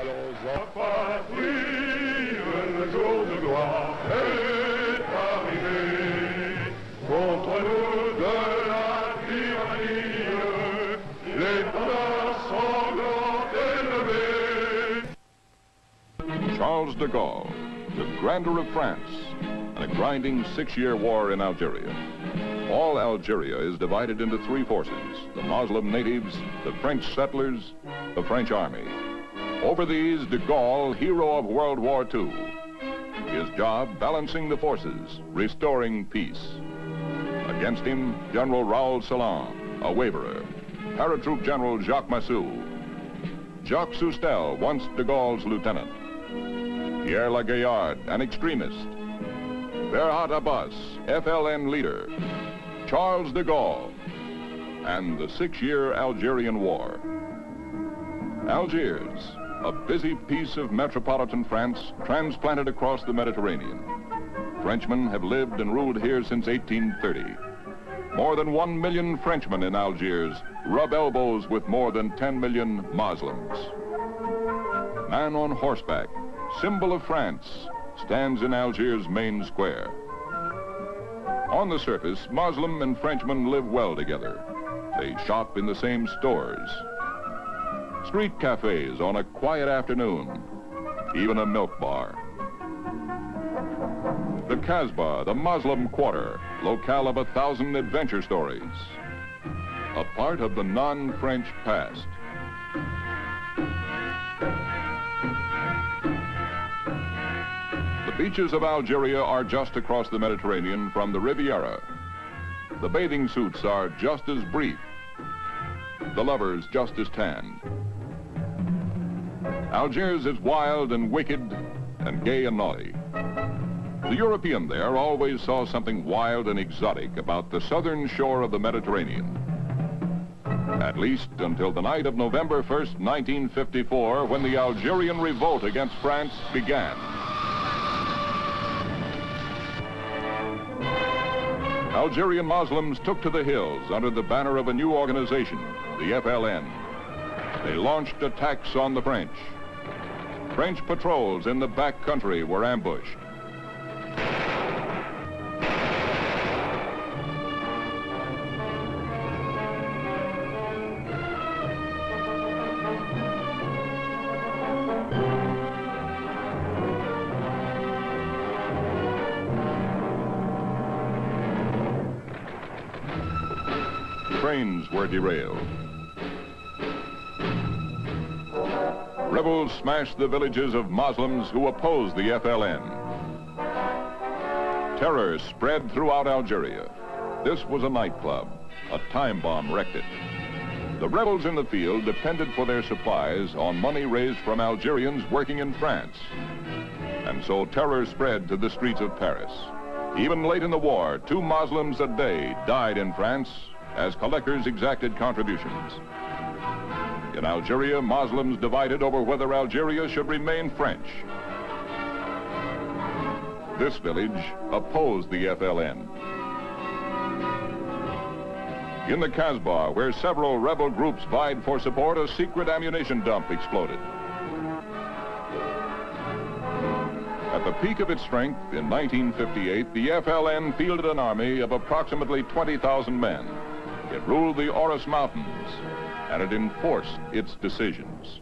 La patrie, le jour de gloire est arrivé. Contre nous de la tyrannie, les bras sanglants élevés. Charles de Gaulle, the grandeur of France, and a grinding 6-year war in Algeria. All Algeria is divided into 3 forces: the Muslim natives, the French settlers, the French army. Over these, de Gaulle, hero of World War II. His job, balancing the forces, restoring peace. Against him, General Raoul Salan, a waverer. Paratroop General Jacques Massou. Jacques Soustel, once de Gaulle's lieutenant. Pierre Lagaillard, an extremist. Ferhat Abbas, FLN leader. Charles de Gaulle, and the 6-year Algerian War. Algiers, a busy piece of metropolitan France transplanted across the Mediterranean. Frenchmen have lived and ruled here since 1830. More than 1 million Frenchmen in Algiers rub elbows with more than 10 million Muslims. Man on horseback, symbol of France, stands in Algiers' main square. On the surface, Muslim and Frenchmen live well together. They shop in the same stores. Street cafes on a quiet afternoon, even a milk bar. The Kasbah, the Muslim quarter, locale of 1,000 adventure stories. A part of the non-French past. The beaches of Algeria are just across the Mediterranean from the Riviera. The bathing suits are just as brief. The lovers just as tanned. Algiers is wild and wicked and gay and naughty. The European there always saw something wild and exotic about the southern shore of the Mediterranean. At least until the night of November 1st, 1954, when the Algerian revolt against France began. Algerian Muslims took to the hills under the banner of a new organization, the FLN. They launched attacks on the French. French patrols in the back country were ambushed. Trains were derailed. Rebels smashed the villages of Muslims who opposed the FLN. Terror spread throughout Algeria. This was a nightclub. A time bomb wrecked it. The rebels in the field depended for their supplies on money raised from Algerians working in France. And so terror spread to the streets of Paris. Even late in the war, 2 Muslims a day died in France as collectors exacted contributions. In Algeria, Muslims divided over whether Algeria should remain French. This village opposed the FLN. In the Kasbah, where several rebel groups vied for support, a secret ammunition dump exploded. At the peak of its strength in 1958, the FLN fielded an army of approximately 20,000 men. It ruled the Oris Mountains, and it enforced its decisions.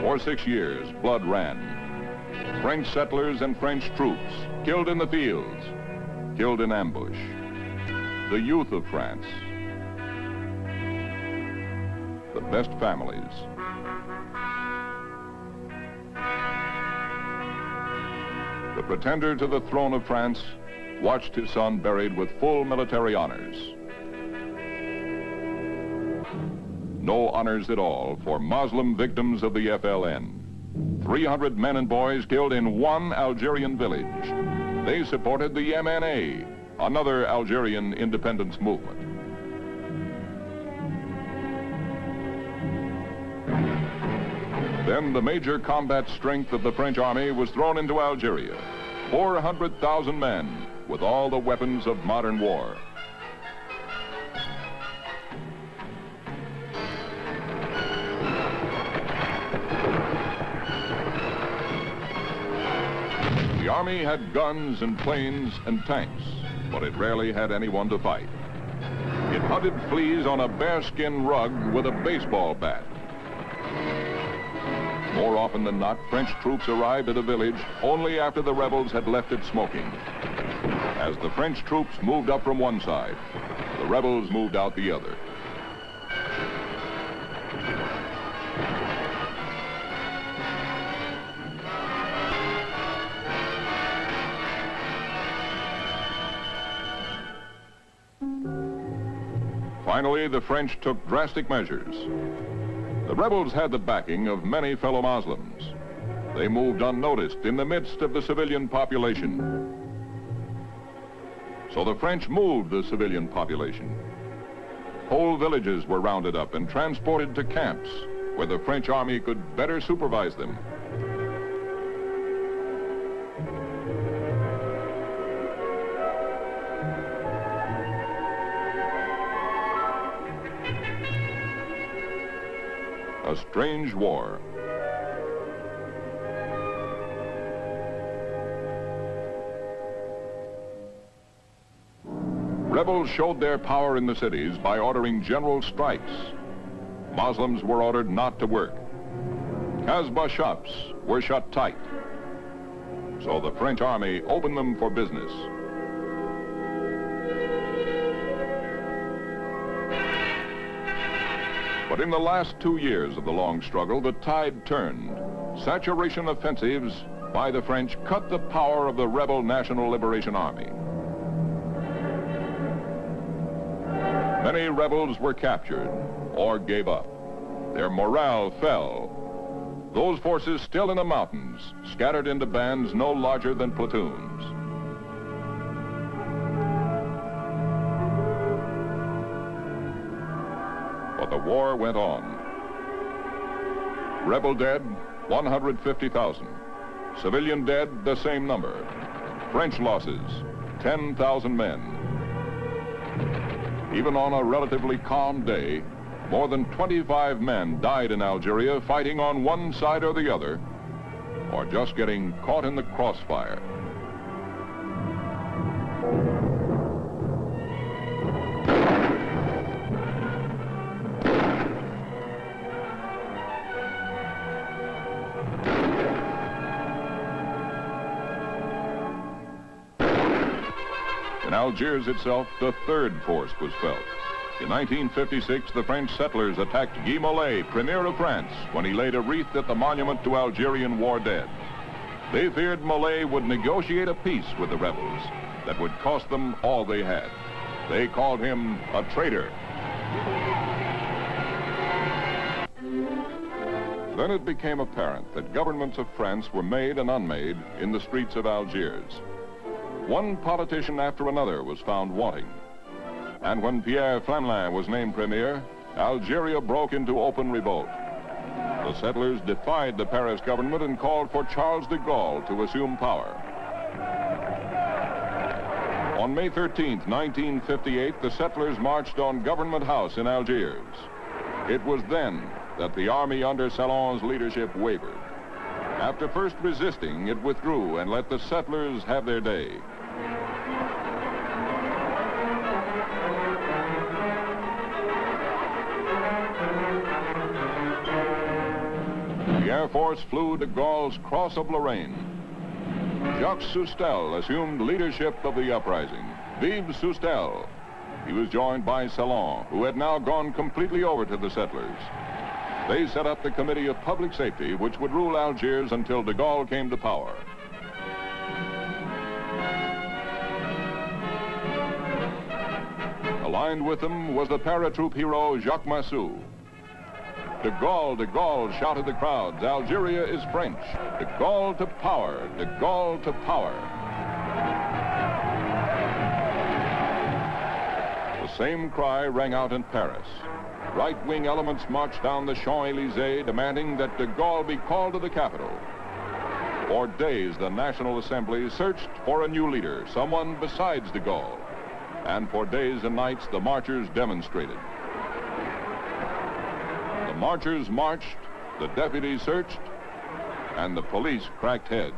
For 6 years, blood ran. French settlers and French troops, killed in the fields, killed in ambush. The youth of France, the best families. The pretender to the throne of France watched his son buried with full military honors. No honors at all for Muslim victims of the FLN. 300 men and boys killed in one Algerian village. They supported the MNA, another Algerian independence movement. Then the major combat strength of the French army was thrown into Algeria. 400,000 men with all the weapons of modern war. army had guns and planes and tanks, but it rarely had anyone to fight. It hunted fleas on a bearskin rug with a baseball bat. More often than not, French troops arrived at a village only after the rebels had left it smoking. As the French troops moved up from one side, the rebels moved out the other. Finally, the French took drastic measures. The rebels had the backing of many fellow Muslims. They moved unnoticed in the midst of the civilian population. So the French moved the civilian population. Whole villages were rounded up and transported to camps where the French army could better supervise them. A strange war. Rebels showed their power in the cities by ordering general strikes. Muslims were ordered not to work. Kasbah shops were shut tight. So the French army opened them for business. But in the last 2 years of the long struggle, the tide turned. Saturation offensives by the French cut the power of the rebel National Liberation Army. Many rebels were captured or gave up. Their morale fell. Those forces still in the mountains, scattered into bands no larger than platoons. But the war went on. Rebel dead, 150,000. Civilian dead, the same number. French losses, 10,000 men. Even on a relatively calm day, more than 25 men died in Algeria fighting on one side or the other, or just getting caught in the crossfire. In Algiers itself, the third force was felt. In 1956, the French settlers attacked Guy Mollet, Premier of France, when he laid a wreath at the monument to Algerian war dead. They feared Mollet would negotiate a peace with the rebels that would cost them all they had. They called him a traitor. Then it became apparent that governments of France were made and unmade in the streets of Algiers. One politician after another was found wanting. And when Pierre Flamelin was named premier, Algeria broke into open revolt. The settlers defied the Paris government and called for Charles de Gaulle to assume power. On May 13th, 1958, the settlers marched on Government House in Algiers. It was then that the army under Salon's leadership wavered. After first resisting, it withdrew and let the settlers have their day. The Air Force flew de Gaulle's Cross of Lorraine. Jacques Soustelle assumed leadership of the uprising. Vive Soustelle! He was joined by Salon, who had now gone completely over to the settlers. They set up the Committee of Public Safety, which would rule Algiers until de Gaulle came to power. Aligned with them was the paratroop hero Jacques Massou. De Gaulle, shouted the crowds. Algeria is French. De Gaulle to power, de Gaulle to power. The same cry rang out in Paris. Right-wing elements marched down the Champs-Élysées demanding that de Gaulle be called to the capital. For days, the National Assembly searched for a new leader, someone besides de Gaulle. And for days and nights, the marchers demonstrated. The marchers marched, the deputies searched, and the police cracked heads.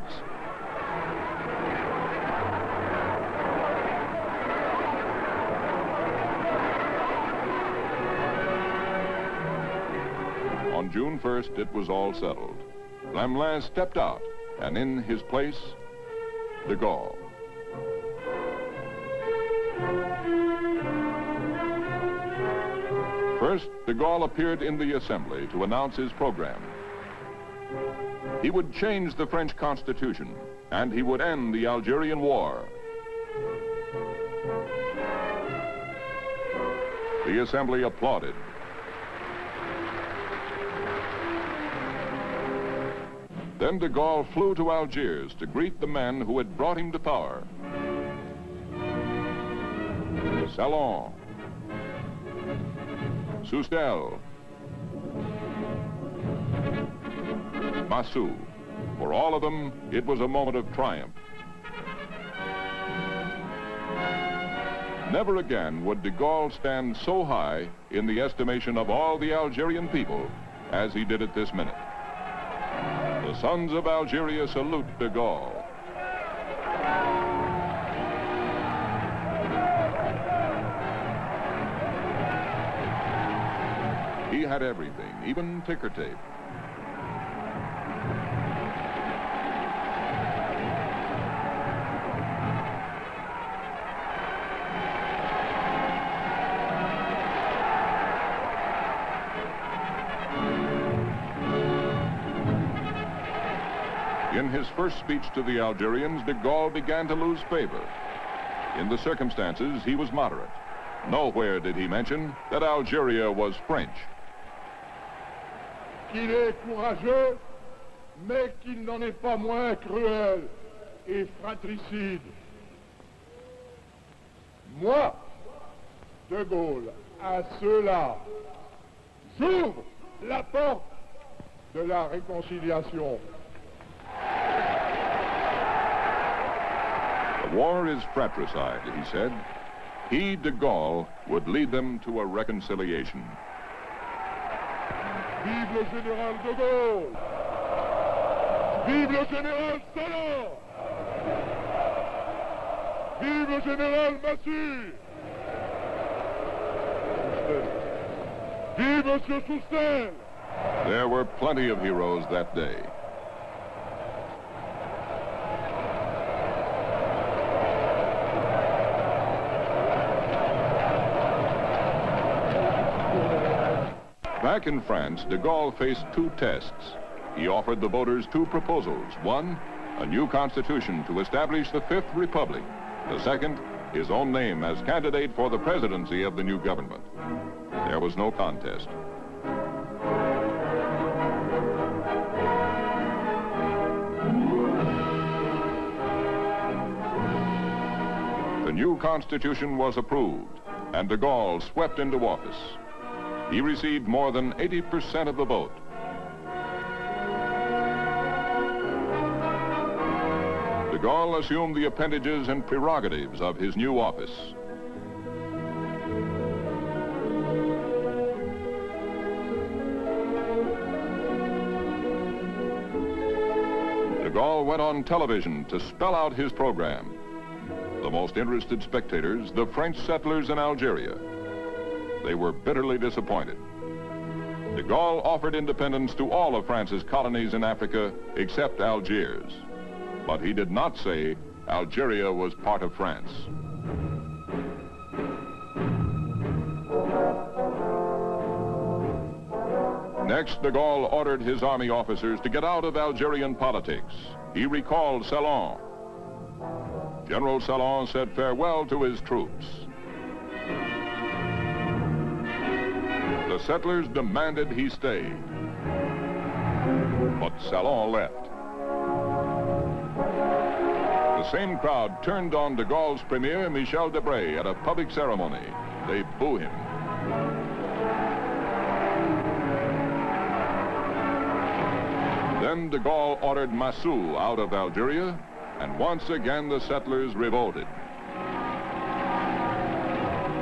On June 1st, it was all settled. Lamblin stepped out, and in his place, de Gaulle. First, de Gaulle appeared in the assembly to announce his program. He would change the French Constitution, and he would end the Algerian War. The assembly applauded. Then de Gaulle flew to Algiers to greet the men who had brought him to power. Salon, Soustelle, Massou. For all of them, it was a moment of triumph. Never again would de Gaulle stand so high in the estimation of all the Algerian people as he did at this minute. The sons of Algeria salute de Gaulle. He had everything, even ticker tape. In his first speech to the Algerians, de Gaulle began to lose favor. In the circumstances, he was moderate. Nowhere did he mention that Algeria was French. Qu'il est courageux, mais qu'il n'en est pas moins cruel et fratricide. Moi, de Gaulle, à ceux-là, j'ouvre la porte de la réconciliation. The war is fratricide, he said. He, de Gaulle, would lead them to a reconciliation. Vive le général de Gaulle! Vive le général Salon! Vive le général Massou! Vive Monsieur Soustelle! There were plenty of heroes that day. Back in France, de Gaulle faced two tests. He offered the voters two proposals. One, a new constitution to establish the Fifth Republic. The second, his own name as candidate for the presidency of the new government. There was no contest. The new constitution was approved, and de Gaulle swept into office. He received more than 80% of the vote. De Gaulle assumed the appendages and prerogatives of his new office. De Gaulle went on television to spell out his program. The most interested spectators, the French settlers in Algeria. They were bitterly disappointed. De Gaulle offered independence to all of France's colonies in Africa except Algiers. But he did not say Algeria was part of France. Next, de Gaulle ordered his army officers to get out of Algerian politics. He recalled Salon. General Salon said farewell to his troops. The settlers demanded he stay. But Salon left. The same crowd turned on de Gaulle's premier, Michel Debré, at a public ceremony. They boo him. Then de Gaulle ordered Massou out of Algeria, and once again the settlers revolted.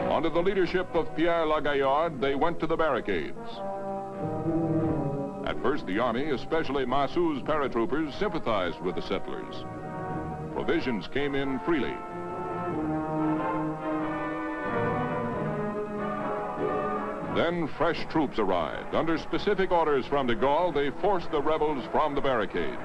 Under the leadership of Pierre Lagaillard, they went to the barricades. At first, the army, especially Massou's paratroopers, sympathized with the settlers. Provisions came in freely. Then fresh troops arrived. Under specific orders from de Gaulle, they forced the rebels from the barricades.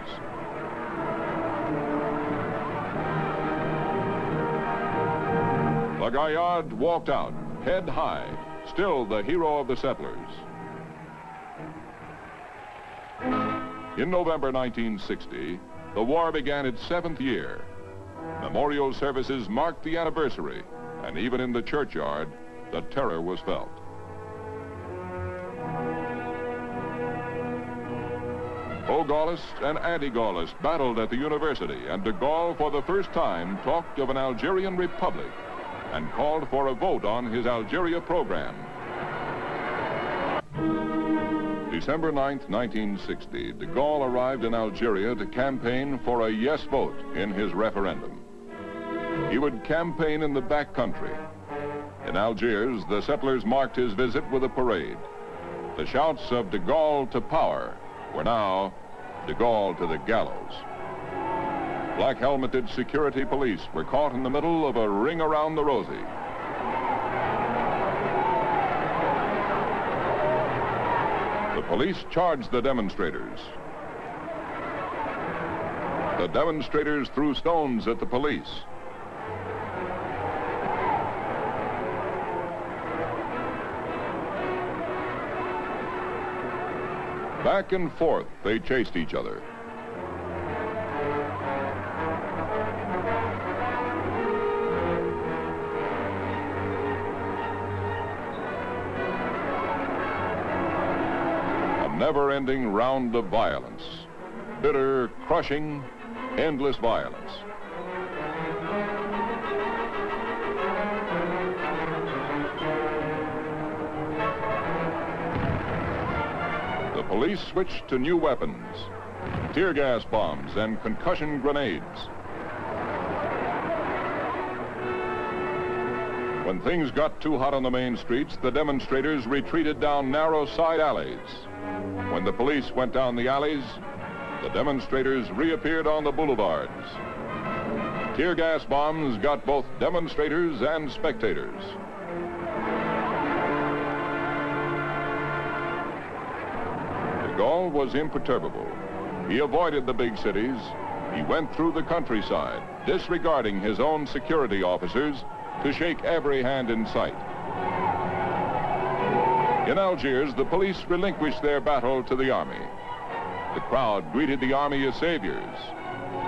The Gaillard walked out, head high, still the hero of the settlers. In November 1960, the war began its 7th year. Memorial services marked the anniversary, and even in the churchyard, the terror was felt. Pro-Gaullists and anti-Gaullists battled at the university, and de Gaulle, for the first time, talked of an Algerian republic and called for a vote on his Algeria program. December 9th, 1960, de Gaulle arrived in Algeria to campaign for a yes vote in his referendum. He would campaign in the back country. In Algiers, the settlers marked his visit with a parade. The shouts of de Gaulle to power were now de Gaulle to the gallows. Black-helmeted security police were caught in the middle of a ring around the rosy. The police charged the demonstrators. The demonstrators threw stones at the police. Back and forth, they chased each other. A never-ending round of violence. Bitter, crushing, endless violence. The police switched to new weapons, tear gas bombs and concussion grenades. When things got too hot on the main streets, the demonstrators retreated down narrow side alleys. When the police went down the alleys, the demonstrators reappeared on the boulevards. Tear gas bombs got both demonstrators and spectators. De Gaulle was imperturbable. He avoided the big cities. He went through the countryside, disregarding his own security officers to shake every hand in sight. In Algiers, the police relinquished their battle to the army. The crowd greeted the army as saviors.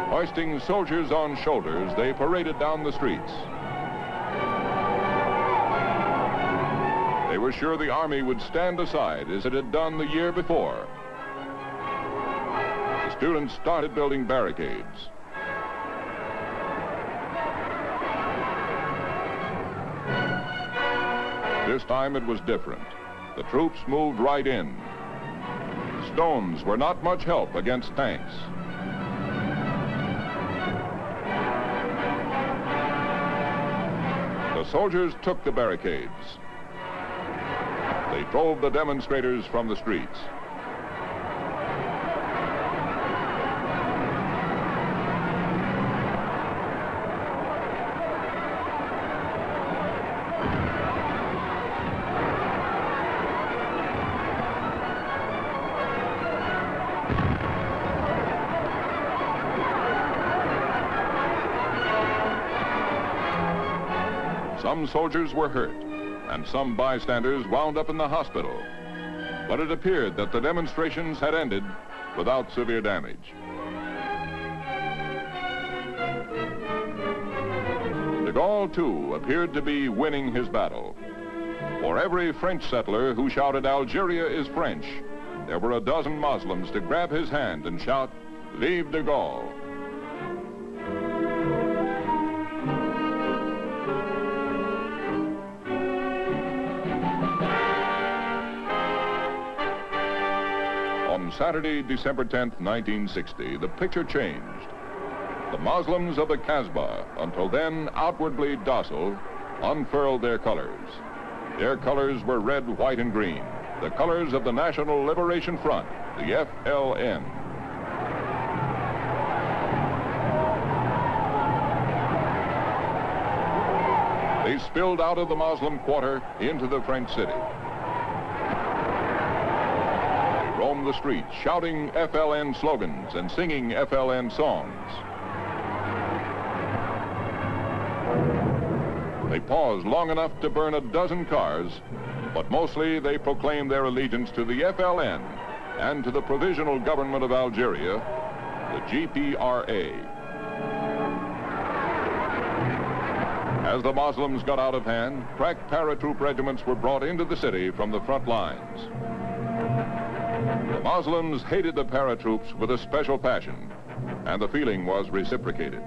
Hoisting soldiers on shoulders, they paraded down the streets. They were sure the army would stand aside as it had done the year before. The students started building barricades. This time it was different. The troops moved right in. Stones were not much help against tanks. The soldiers took the barricades. They drove the demonstrators from the streets. Some soldiers were hurt, and some bystanders wound up in the hospital. But it appeared that the demonstrations had ended without severe damage. De Gaulle, too, appeared to be winning his battle. For every French settler who shouted, "Algeria is French," there were a dozen Muslims to grab his hand and shout, "Vive de Gaulle." On Saturday, December 10th, 1960, the picture changed. The Muslims of the Kasbah, until then outwardly docile, unfurled their colors. Their colors were red, white, and green, the colors of the National Liberation Front, the FLN. They spilled out of the Muslim quarter into the French city. the streets, shouting FLN slogans and singing FLN songs. They paused long enough to burn a dozen cars, but mostly they proclaimed their allegiance to the FLN and to the Provisional Government of Algeria, the GPRA. As the Muslims got out of hand, crack paratroop regiments were brought into the city from the front lines. The Muslims hated the paratroops with a special passion, and the feeling was reciprocated.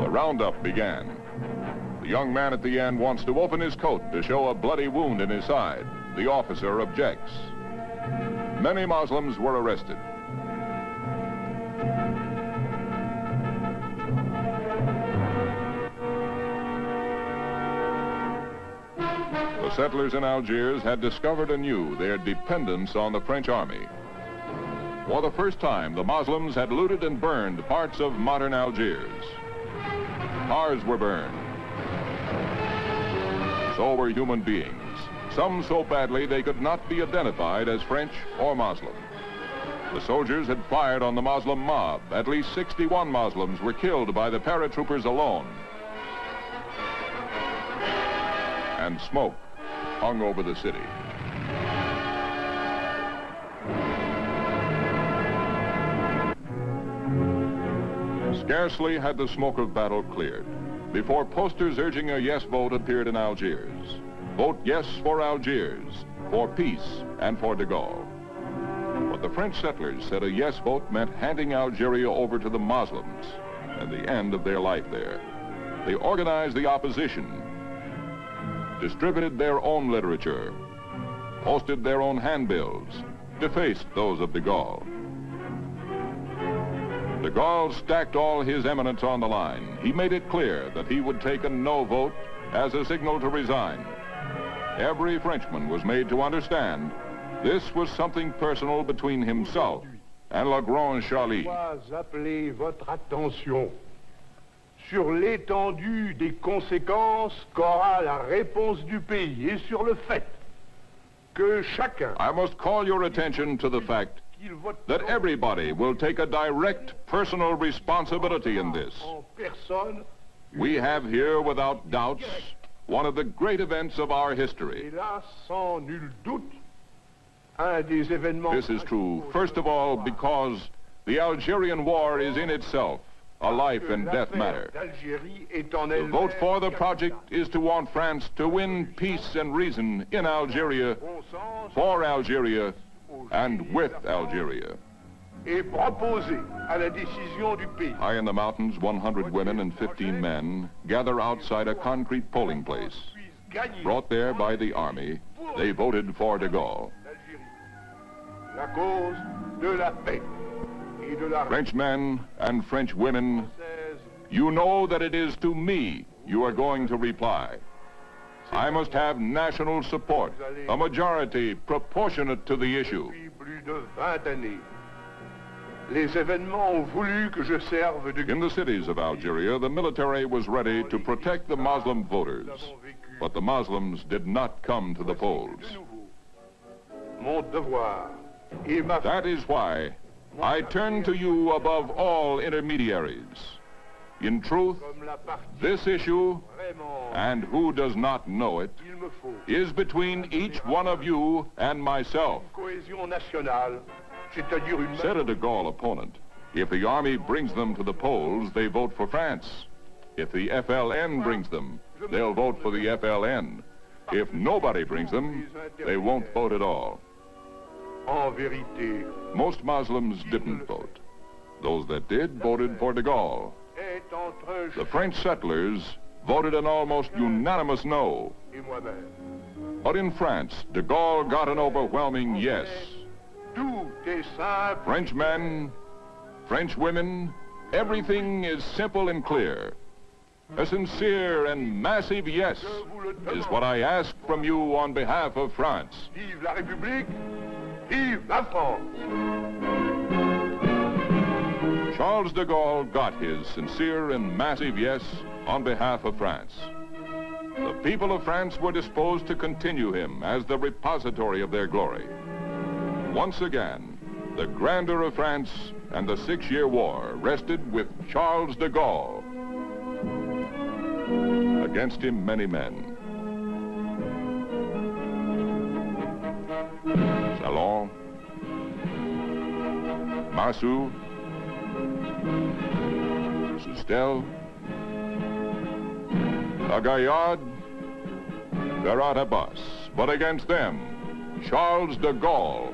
The roundup began. The young man at the end wants to open his coat to show a bloody wound in his side. The officer objects. Many Muslims were arrested. The settlers in Algiers had discovered anew their dependence on the French army. For the first time, the Muslims had looted and burned parts of modern Algiers. Cars were burned. So were human beings, some so badly they could not be identified as French or Muslim. The soldiers had fired on the Muslim mob. At least 61 Muslims were killed by the paratroopers alone. And smoke hung over the city. Scarcely had the smoke of battle cleared before posters urging a yes vote appeared in Algiers. Vote yes for Algiers, for peace, and for de Gaulle. But the French settlers said a yes vote meant handing Algeria over to the Muslims and the end of their life there. They organized the opposition, distributed their own literature, posted their own handbills, defaced those of de Gaulle. De Gaulle stacked all his eminence on the line. He made it clear that he would take a no vote as a signal to resign. Every Frenchman was made to understand this was something personal between himself and Le Grand Charlie. Je dois appeler votre attention sur l'étendue des conséquences qu'aura la réponse du pays et sur le fait que chacun... I must call your attention to the fact that everybody will take a direct personal responsibility in this. We have here, without doubts, one of the great events of our history. This is true, first of all, because the Algerian war is in itself a life and death matter. To vote for the project is to want France to win peace and reason in Algeria, for Algeria, and with Algeria. High in the mountains, 100 women and 15 men gather outside a concrete polling place. Brought there by the army, they voted for de Gaulle. French men and French women, you know that it is to me you are going to reply. I must have national support, a majority proportionate to the issue. In the cities of Algeria, the military was ready to protect the Muslim voters, but the Muslims did not come to the polls. That is why I turn to you above all intermediaries. In truth, this issue, and who does not know it, is between each one of you and myself. Said a de Gaulle opponent, if the army brings them to the polls, they vote for France. If the FLN brings them, they'll vote for the FLN. If nobody brings them, they won't vote at all. Most Muslims didn't vote. Those that did voted for de Gaulle. The French settlers voted an almost unanimous no. But in France, de Gaulle got an overwhelming yes. French men, French women, everything is simple and clear. A sincere and massive yes is what I ask from you on behalf of France. Vive la République, vive la France! Charles de Gaulle got his sincere and massive yes on behalf of France. the people of France were disposed to continue him as the repository of their glory. Once again, the grandeur of France and the 6-year war rested with Charles de Gaulle. Against him, many men. Salon, Massou, Soustelle, Lagaillard, Berat Abbas. But against them, Charles de Gaulle,